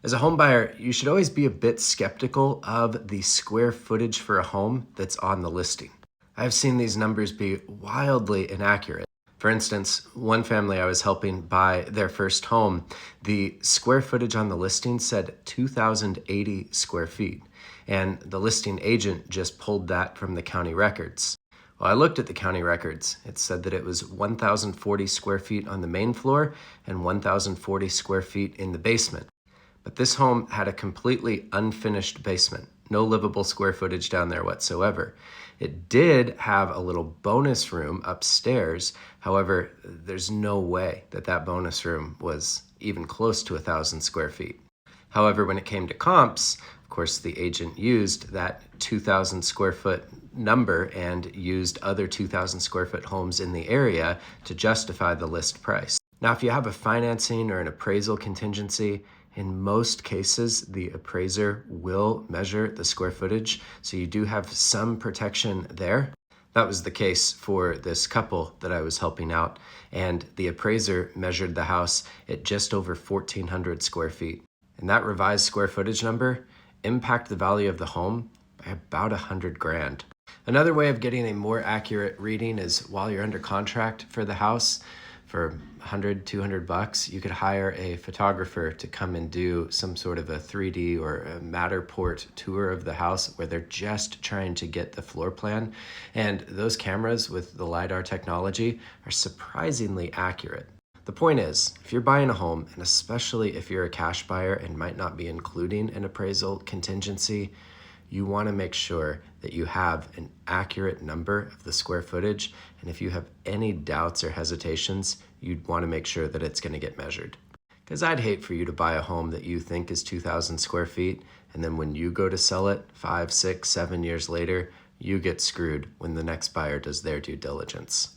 As a home buyer, you should always be a bit skeptical of the square footage for a home that's on the listing. I've seen these numbers be wildly inaccurate. For instance, one family I was helping buy their first home, the square footage on the listing said 2,080 square feet, and the listing agent just pulled that from the county records. Well, I looked at the county records. It said that it was 1,040 square feet on the main floor and 1,040 square feet in the basement. But this home had a completely unfinished basement, no livable square footage down there whatsoever. It did have a little bonus room upstairs. However, there's no way that that bonus room was even close to 1,000 square feet. However, when it came to comps, of course, the agent used that 2,000 square foot number and used other 2,000 square foot homes in the area to justify the list price. Now, if you have a financing or an appraisal contingency, in most cases, the appraiser will measure the square footage, so you do have some protection there. That was the case for this couple that I was helping out, and the appraiser measured the house at just over 1,400 square feet. And that revised square footage number impacted the value of the home by about 100 grand. Another way of getting a more accurate reading is while you're under contract for the house, for 100, 200 bucks, you could hire a photographer to come and do some sort of a 3D or a Matterport tour of the house where they're just trying to get the floor plan. And those cameras with the LiDAR technology are surprisingly accurate. The point is, if you're buying a home, and especially if you're a cash buyer and might not be including an appraisal contingency, you want to make sure that you have an accurate number of the square footage. And if you have any doubts or hesitations, you'd want to make sure that it's going to get measured. Because I'd hate for you to buy a home that you think is 2,000 square feet, and then when you go to sell it 5, 6, 7 years later, you get screwed when the next buyer does their due diligence.